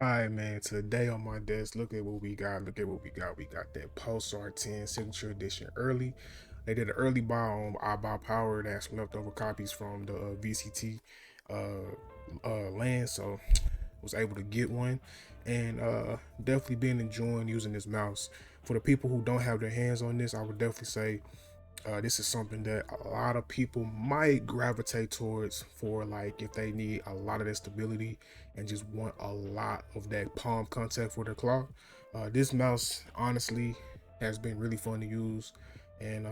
Alright, man, today on my desk, look at what we got. Look at what we got. We got that Pulsar TenZ Signature Edition early. They did an early buy on iBuy Power. That's leftover copies from the VCT land, so was able to get one, and definitely been enjoying using this mouse. For the people who don't have their hands on this, I would definitely say this is something that a lot of people might gravitate towards for, like, if they need a lot of that stability and just want a lot of that palm contact for their claw. This mouse honestly has been really fun to use, and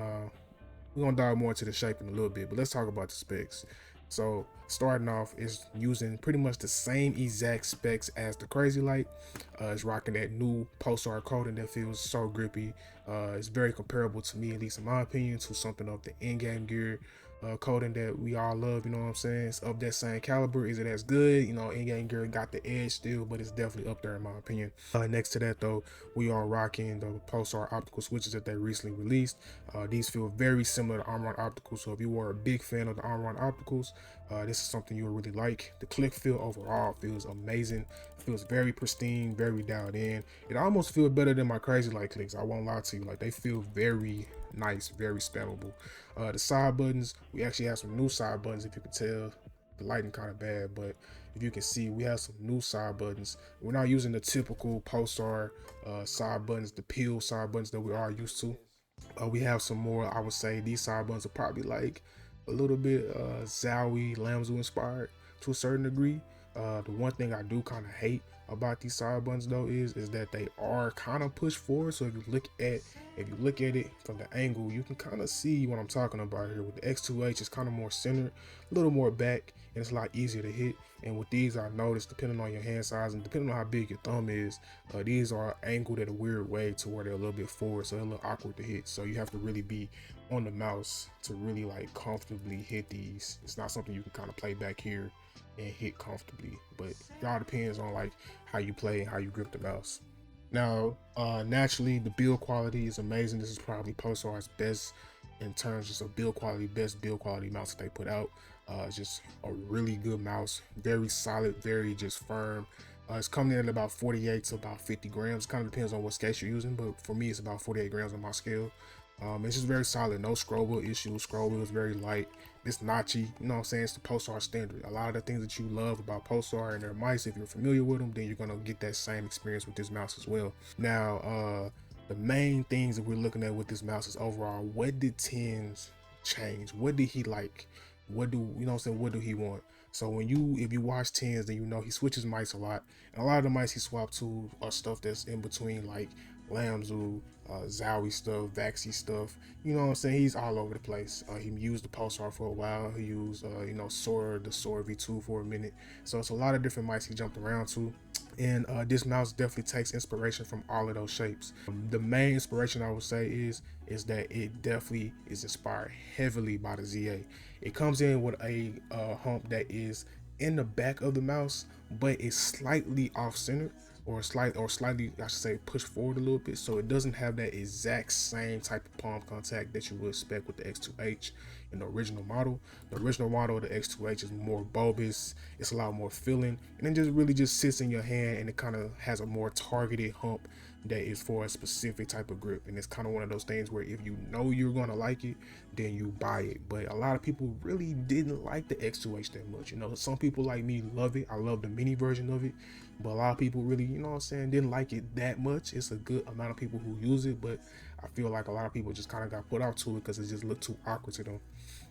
we're gonna dive more into the shape in a little bit, but let's talk about the specs. So starting off is using pretty much the same exact specs as the Crazy Light. It's rocking that new Pulsar coating that feels so grippy. It's very comparable to me, at least in my opinion, to something of the endgame gear coating that we all love. You know what I'm saying? It's of that same caliber. Is it as good? You know, endgame gear got the edge still, but it's definitely up there in my opinion. Next to that though, we are rocking the Pulsar optical switches that they recently released. These feel very similar to Armron opticals, so if you were a big fan of the Armron opticals, this is something you'll really like. The click feel overall feels amazing. It feels very pristine, very dialed in. It almost feels better than my Crazy Light clicks. I won't lie to you. Like, they feel very nice, very spammable. The side buttons, we actually have some new side buttons. If you can tell, the lighting kind of bad, but if you can see, we have some new side buttons. We're not using the typical Pulsar side buttons, the peel side buttons that we are used to. We have some more. I would say these side buttons are probably like a little bit Zowie Lamzu inspired to a certain degree. The one thing I do kind of hate about these side buttons though is that they are kind of pushed forward. So if you look at it from the angle, you can kind of see what I'm talking about here. With the X2H, it's kind of more centered, a little more back, and it's a lot easier to hit. And with these, I noticed, depending on your hand size and depending on how big your thumb is, these are angled at a weird way to where they're a little bit forward, so they're a little awkward to hit. So you have to really be on the mouse to really like comfortably hit these. It's not something you can kind of play back here and hit comfortably, but it all depends on like how you play and how you grip the mouse. Now, naturally, the build quality is amazing. This is probably Pulsar's best in terms just of build quality, best build quality mouse that they put out. It's just a really good mouse, very solid, very just firm. It's coming in at about 48 to about 50 grams. Kind of depends on what scale you're using, but for me, it's about 48 grams on my scale. It's just very solid, no scroll wheel issues. Scroll wheel is very light. It's notchy, you know what I'm saying? It's the Pulsar standard. A lot of the things that you love about Pulsar and their mice, if you're familiar with them, then you're gonna get that same experience with this mouse as well. Now, the main things that we're looking at with this mouse is overall, what did TenZ change? What did he like? What do you know what I'm saying? What do he want? So if you watch TenZ, then you know he switches mice a lot. And a lot of the mice he swapped to are stuff that's in between, like Lamzu, Zowie stuff, Vaxi stuff. You know what I'm saying? He's all over the place. He used the Pulsar for a while. He used, the Sora V2 for a minute. So it's a lot of different mice he jumped around to. And this mouse definitely takes inspiration from all of those shapes. The main inspiration I would say is that it definitely is inspired heavily by the ZA. It comes in with a hump that is in the back of the mouse, but it's slightly off center, or slightly, I should say, pushed forward a little bit, so it doesn't have that exact same type of palm contact that you would expect with the X2H in the original model. The original model of the X2H is more bulbous, it's a lot more feeling, and it just really just sits in your hand, and it kind of has a more targeted hump that is for a specific type of grip. And it's kind of one of those things where if you know you're gonna like it, then you buy it. But a lot of people really didn't like the X2H that much. You know, some people like me love it. I love the mini version of it, but a lot of people really, you know what I'm saying, didn't like it that much. It's a good amount of people who use it, but I feel like a lot of people just kind of got put out to it because it just looked too awkward to them.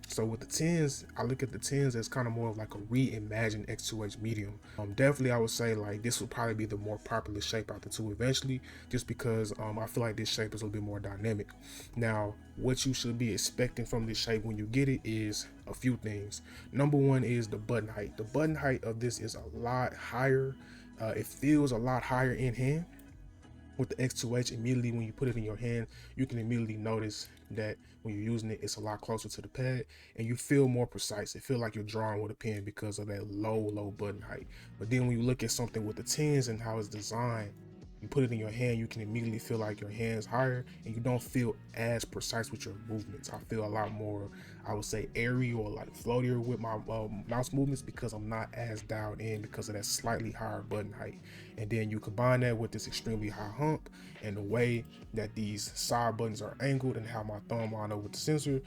So with the TenZ, I look at the TenZ as kind of more of like a reimagined X2H medium. Definitely I would say like this would probably be the more popular shape out the two eventually, just because I feel like this shape is a little bit more dynamic. Now, what you should be expecting from this shape when you get it is a few things. Number one is the button height. The button height of this is a lot higher. It feels a lot higher in hand. With the X2H, immediately when you put it in your hand, you can immediately notice that when you're using it, it's a lot closer to the pad, and you feel more precise. It feels like you're drawing with a pen because of that low button height. But then when you look at something with the TenZ and how it's designed, you put it in your hand, you can immediately feel like your hand's higher and you don't feel as precise with your movements. I feel a lot more, I would say, airy or like floatier with my mouse movements because I'm not as dialed in because of that slightly higher button height. And then you combine that with this extremely high hump and the way that these side buttons are angled and how my thumb line up with the sensor,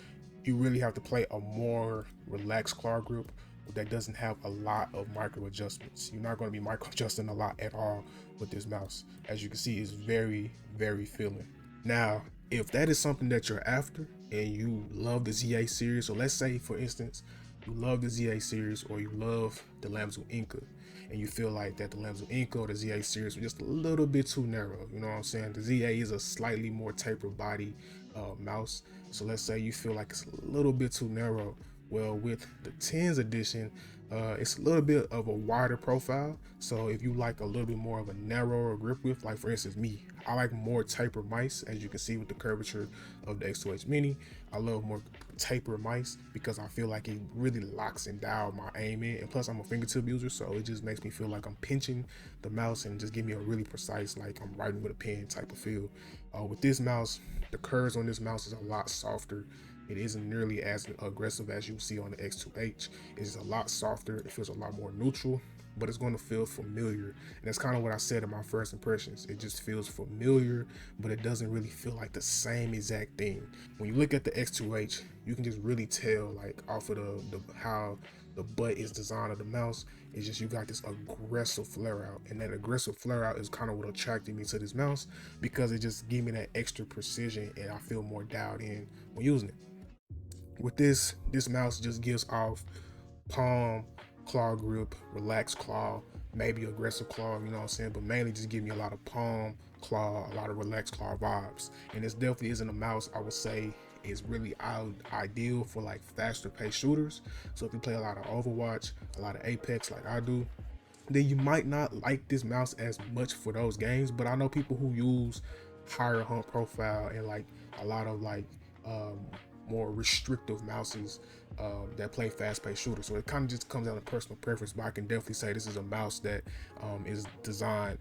you really have to play a more relaxed claw grip that doesn't have a lot of micro adjustments. You're not going to be micro adjusting a lot at all with this mouse. As you can see, it's very, very feeling. Now, if that is something that you're after and you love the ZA series, so let's say for instance, you love the ZA series or you love the Lamzo Inca and you feel like that the Lamzo Inca or the ZA series was just a little bit too narrow, you know what I'm saying? The ZA is a slightly more tapered body mouse. So let's say you feel like it's a little bit too narrow. Well, with the TenZ edition, it's a little bit of a wider profile. So if you like a little bit more of a narrower grip width, like for instance me, I like more tapered mice, as you can see with the curvature of the X2H Mini. I love more tapered mice because I feel like it really locks and dials my aim in. And plus I'm a fingertip user, so it just makes me feel like I'm pinching the mouse and just give me a really precise, like I'm writing with a pen type of feel. With this mouse, the curves on this mouse is a lot softer. It isn't nearly as aggressive as you see on the X2H. It's a lot softer. It feels a lot more neutral, but it's going to feel familiar. And that's kind of what I said in my first impressions. It just feels familiar, but it doesn't really feel like the same exact thing. When you look at the X2H, you can just really tell, like off of the how the butt is designed of the mouse. It's just you got this aggressive flare out, and that aggressive flare out is kind of what attracted me to this mouse because it just gave me that extra precision and I feel more dialed in when using it. With this mouse just gives off palm, claw grip, relaxed claw, maybe aggressive claw, you know what I'm saying, but mainly just give me a lot of palm, claw, a lot of relaxed claw vibes. And this definitely isn't a mouse I would say is really ideal for like faster paced shooters. So if you play a lot of Overwatch, a lot of Apex like I do, then you might not like this mouse as much for those games. But I know people who use higher hump profile and like a lot of like more restrictive mouses that play fast-paced shooters. So it kind of just comes down to personal preference, but I can definitely say this is a mouse that is designed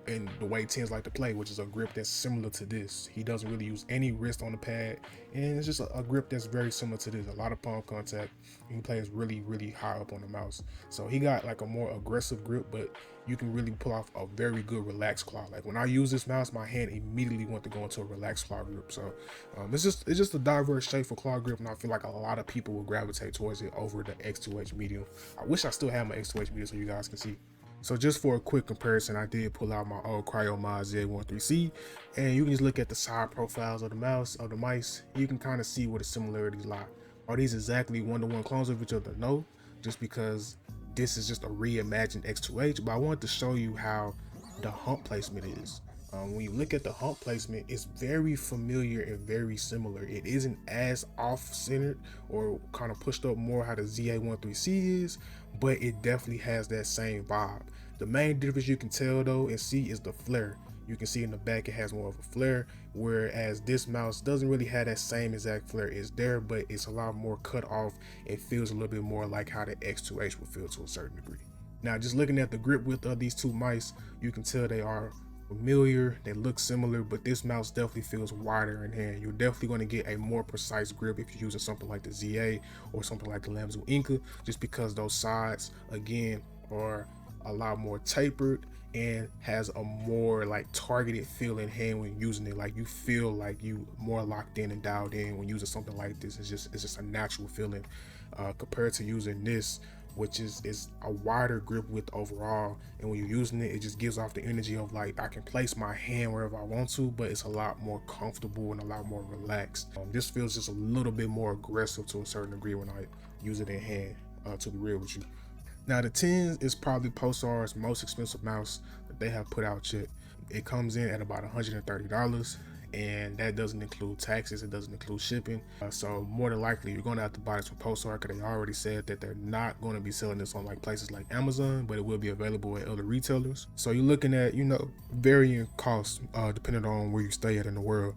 in the way TenZ like to play, which is a grip that's similar to this. He doesn't really use any wrist on the pad, and it's just a grip that's very similar to this. A lot of palm contact, and he plays really, really high up on the mouse. So he got like a more aggressive grip, but you can really pull off a very good relaxed claw. Like when I use this mouse, my hand immediately went to go into a relaxed claw grip. So it's just a diverse shape for claw grip, and I feel like a lot of people will gravitate towards it over the X2H medium. I wish I still had my X2H medium so you guys can see. So just for a quick comparison, I did pull out my old Cryo Mod Z13C, and you can just look at the side profiles of the mice. You can kind of see where the similarities lie. Are these exactly one-to-one clones of each other? No, just because this is just a reimagined X2H, but I wanted to show you how the hump placement is. When you look at the hump placement, it's very familiar and very similar. It isn't as off-centered or kind of pushed up more how the ZA13C is, but it definitely has that same vibe. The main difference you can tell though and see is the flare. You can see in the back it has more of a flare, whereas this mouse doesn't really have that same exact flare. It's there, but it's a lot more cut off. It feels a little bit more like how the X2H would feel to a certain degree. Now, just looking at the grip width of these two mice, you can tell they are familiar, they look similar, but this mouse definitely feels wider in hand. You're definitely going to get a more precise grip if you're using something like the ZA or something like the Lamzo Inca, just because those sides again are a lot more tapered and has a more like targeted feel in hand when using it. Like you feel like you more locked in and dialed in when using something like this. It's just a natural feeling compared to using this, which is a wider grip width overall, and when you're using it, it just gives off the energy of like I can place my hand wherever I want to, but it's a lot more comfortable and a lot more relaxed. This feels just a little bit more aggressive to a certain degree when I use it in hand, to be real with you. Now the TenZ is probably Pulsar's most expensive mouse that they have put out yet. It comes in at about $130, and that doesn't include taxes, it doesn't include shipping. So more than likely you're gonna have to buy this from Pulsar, because they already said that they're not going to be selling this on like places like Amazon, but it will be available at other retailers. So you're looking at, you know, varying costs depending on where you stay at in the world,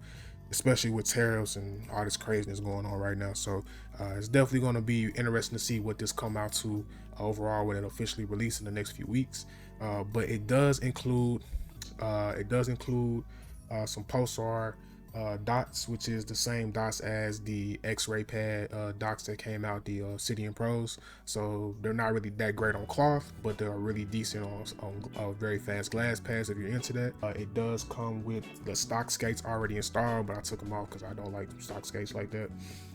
especially with tariffs and all this craziness going on right now. So it's definitely going to be interesting to see what this come out to overall when it officially released in the next few weeks. But it does include It does include some Pulsar dots, which is the same dots as the X-ray pad dots that came out, the Cydian Pros. So they're not really that great on cloth, but they're really decent on very fast glass pads if you're into that. It does come with the stock skates already installed, but I took them off because I don't like stock skates like that.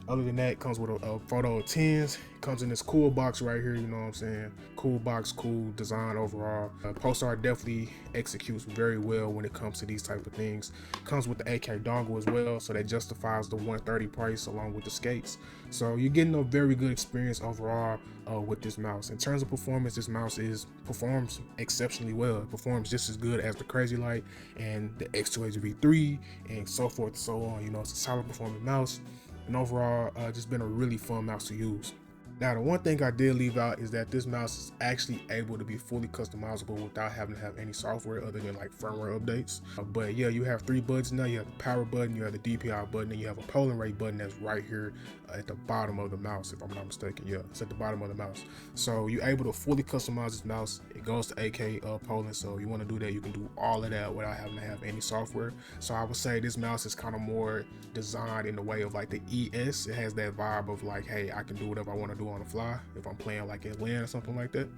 Other than that, it comes with a photo of TenZ. Comes in this cool box right here, you know what I'm saying? Cool box, cool design overall. Pulsar definitely executes very well when it comes to these type of things. Comes with the AK dongle as well, so that justifies the 130 price along with the skates. So you're getting a very good experience overall with this mouse. In terms of performance, this mouse performs exceptionally well. It performs just as good as the Crazy Light and the X2H V3 and so forth and so on. You know, it's a solid performing mouse. And overall, just been a really fun mouse to use. Now, the one thing I did leave out is that this mouse is actually able to be fully customizable without having to have any software other than like firmware updates. But yeah, you have 3 buttons now. You have the power button, you have the DPI button, and you have a polling rate button that's right here at the bottom of the mouse, if I'm not mistaken. Yeah, it's at the bottom of the mouse. So you're able to fully customize this mouse. It goes to AK polling, so you want to do that, you can do all of that without having to have any software. So I would say this mouse is kind of more designed in the way of like the ES. It has that vibe of like, hey, I can do whatever I want to do on the fly if I'm playing like at LAN or something like that.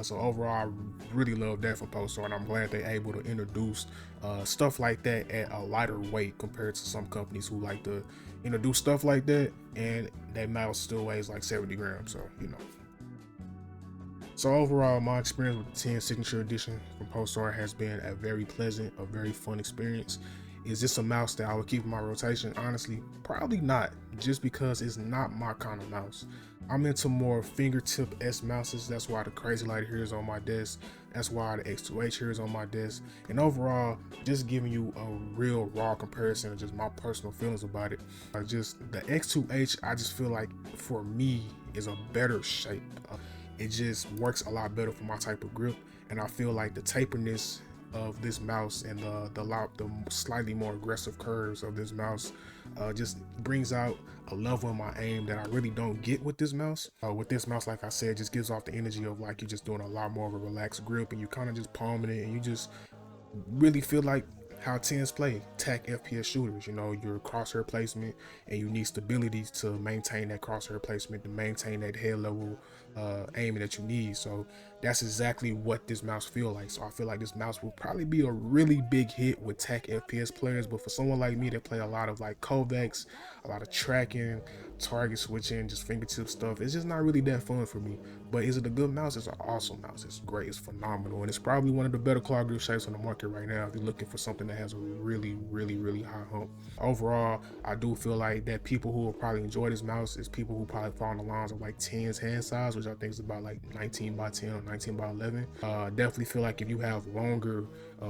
So overall, I really love that from Pulsar, and I'm glad they're able to introduce stuff like that at a lighter weight compared to some companies who like to introduce stuff like that and that mouse still weighs like 70 grams. So, you know. So overall, my experience with the TenZ Signature Edition from Pulsar has been a very pleasant, a very fun experience. Is this a mouse that I would keep in my rotation? Honestly, probably not, just because it's not my kind of mouse. I'm into more fingertip-esque mouses. That's why the Crazy Light here is on my desk. That's why the X2H here is on my desk. And overall, just giving you a real raw comparison of just my personal feelings about it. Just the X2H, I just feel like for me is a better shape. It just works a lot better for my type of grip, and I feel like the taperness of this mouse and the slightly more aggressive curves of this mouse just brings out a level in my aim that I really don't get with this mouse. With this mouse, like I said, just gives off the energy of like you're just doing a lot more of a relaxed grip, and you kind of just palming it, and you just really feel like how TenZ play TAC FPS shooters. You know, your crosshair placement, and you need stability to maintain that crosshair placement, to maintain that head level aiming that you need. So that's exactly what this mouse feel like. So I feel like this mouse will probably be a really big hit with TAC FPS players, but for someone like me that play a lot of like Kovacs, a lot of tracking, target switching, just fingertip stuff, it's just not really that fun for me. But is it a good mouse? It's an awesome mouse. It's great, it's phenomenal, and it's probably one of the better claw grip shapes on the market right now if you're looking for something that has a really high hump. Overall, I do feel like that people who will probably enjoy this mouse is people who probably fall in the lines of like TenZ hand size, which I think is about like 19 by 10 or 19 by 11. Definitely feel like if you have longer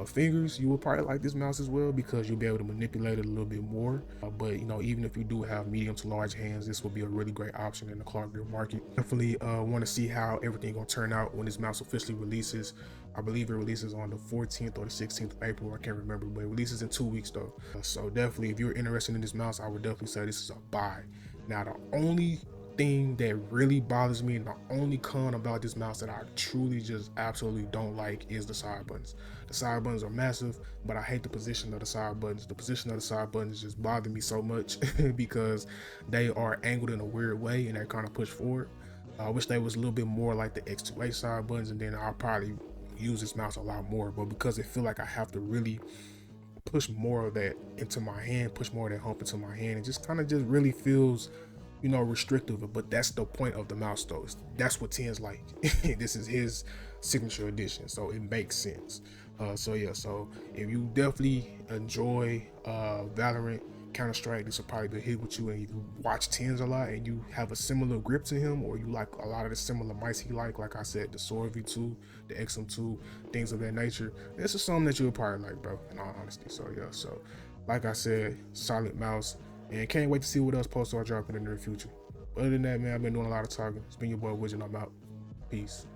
fingers, you will probably like this mouse as well, because you'll be able to manipulate it a little bit more. But you know, even if you do have medium to large hands, this will be a really great option in the claw grip market. Definitely want to see how everything gonna turn out when this mouse officially releases. I believe it releases on the 14th or the 16th of April, I can't remember, but it releases in 2 weeks though. So definitely, if you're interested in this mouse, I would definitely say this is a buy. Now, the only thing that really bothers me and the only con about this mouse that I truly just absolutely don't like is the side buttons. The side buttons are massive, but I hate the position of the side buttons. The position of the side buttons just bother me so much because they are angled in a weird way and they're kind of pushed forward. I wish they was a little bit more like the X2H side buttons, and then I'll probably use this mouse a lot more. But because I feel like I have to really push more of that into my hand, push more of that hump into my hand, it just kind of just really feels, you know, restrictive. But that's the point of the mouse though. That's what TenZ like. This is his signature edition, so it makes sense. So yeah, so if you definitely enjoy Valorant, Counter-Strike, this will probably be a hit with you. And if you watch TenZ a lot and you have a similar grip to him, or you like a lot of the similar mice he like I said, the Sword V2, the XM2, things of that nature, this is something that you would probably like, bro, in all honesty. So yeah, so like I said, solid mouse, and can't wait to see what else Pulsar drop in the near future. Other than that, man, I've been doing a lot of talking. It's been your boy Widget, I'm out. Peace.